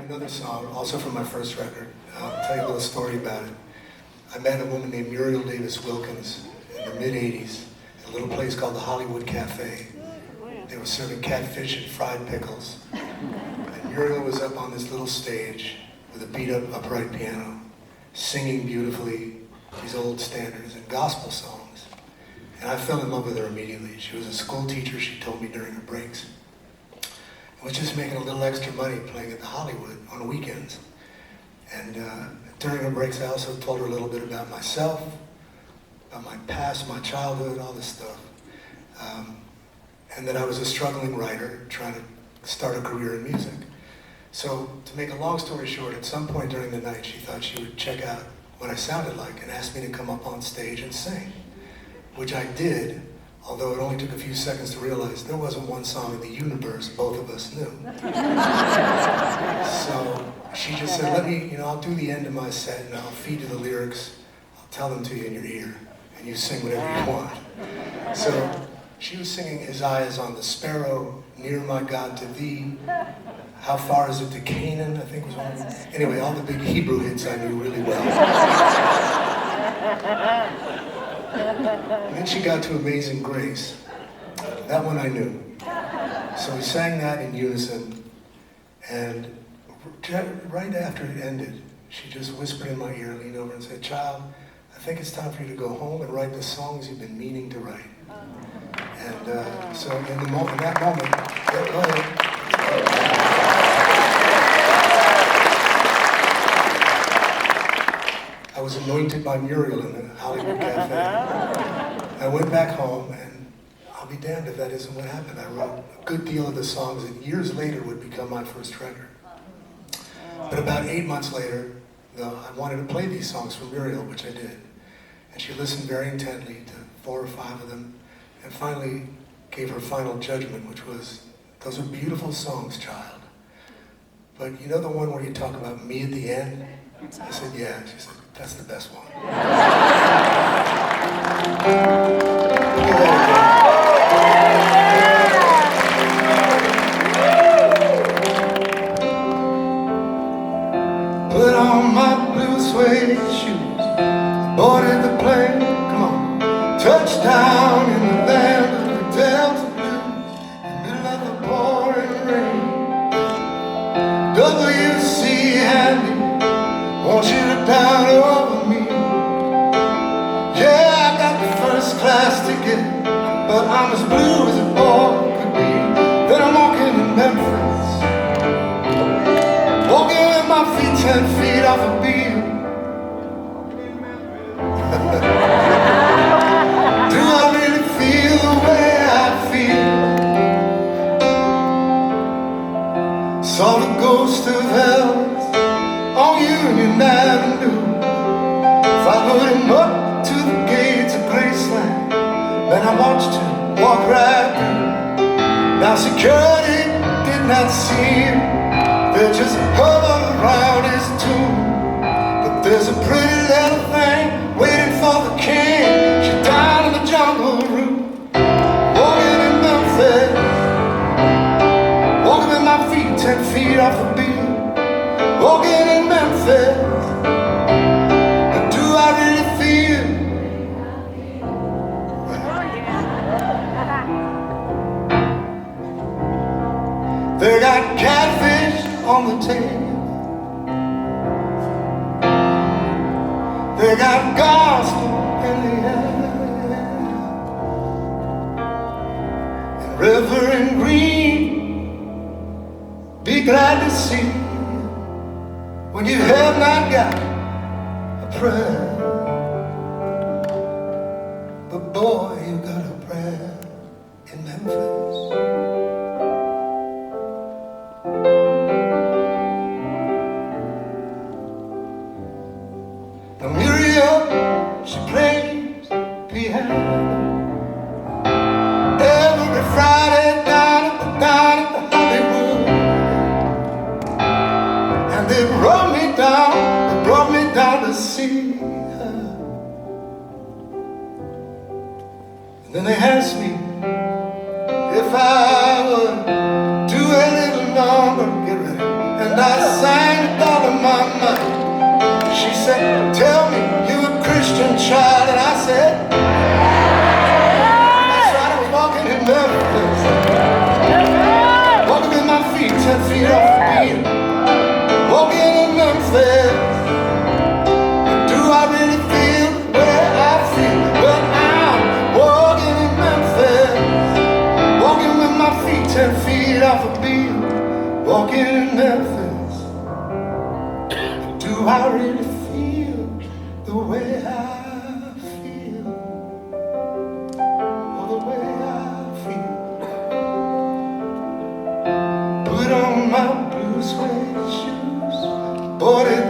another song, also from my first record. I'll tell you a little story about it. I met a woman named Muriel Davis Wilkins in the mid-'80s at a little place called the Hollywood Cafe. They were serving catfish and fried pickles. And Muriel was up on this little stage with a beat-up upright piano, singing beautifully these old standards and gospel songs. And I fell in love with her immediately. She was a school teacher, she told me during her breaks. I was just making a little extra money playing at the Hollywood on the weekends. And during her breaks, I also told her a little bit about myself, about my past, my childhood, all this stuff. And that I was a struggling writer trying to start a career in music. So to make a long story short, at some point during the night, she thought she would check out what I sounded like and asked me to come up on stage and sing, which I did, although it only took a few seconds to realize there wasn't one song in the universe both of us knew. So she just said, let me, I'll do the end of my set and I'll feed you the lyrics, I'll tell them to you in your ear, and you sing whatever you want. So she was singing His Eye is on the Sparrow, Near My God to Thee, How Far Is It to Canaan, I think was one. Anyway, all the big Hebrew hits I knew really well. And then she got to Amazing Grace. That one I knew. So we sang that in unison, and right after it ended, she just whispered in my ear, leaned over and said, "Child, I think it's time for you to go home and write the songs you've been meaning to write." And so in that moment, yeah, go ahead. I was anointed by Muriel in the Hollywood Cafe. I went back home, and I'll be damned if that isn't what happened. I wrote a good deal of the songs that years later would become my first record. But about 8 months later, I wanted to play these songs for Muriel, which I did. And she listened very intently to 4 or 5 of them, and finally gave her final judgment, which was, "Those are beautiful songs, child. But you know the one where you talk about me at the end?" I said, "Yeah." She said, "That's the best one." Put on my blue suede shoes, boarded the plane, come on, touchdown in the land of the Delta Blues, in the middle of the pouring rain. W.C. Handy, won't you look down over me? Yeah, I got the first class ticket, but I'm as blue as a boy could be. Then I'm walking in Memphis, walking with my feet 10 feet off a beat. Do I really feel the way I feel? Saw the ghost of Elvis on Union Avenue, followed him up to the gates of Graceland. Then I watched him walk right through. Now security did not see him, they just hovered around his tomb. But there's a pretty little thing waiting for the king. She's down in the jungle room, walking in Memphis, walking with my feet 10 feet off the beat, walking in Memphis. But do I really feel? They got catfish on the table, they got gospel in the air, and Reverend Green, be glad to see when you have not got a prayer. But boy, you got a prayer in Memphis. Now Muriel, she plays piano every Friday down at the Hollywood. And they brought me down to see her. And then they asked me if I would do a little longer, get ready. And I sang said, tell me you a Christian child. And I said, that's right, I was walking in Memphis. Walking with my feet 10 feet off the beat. Walking in Memphis. Do I really feel the way I feel? But I'm walking in Memphis. Walking with my feet 10 feet off the beat. Walking in Memphis. Do I really feel the way I feel? Or the way I feel? Put on my blue suede shoes, bought it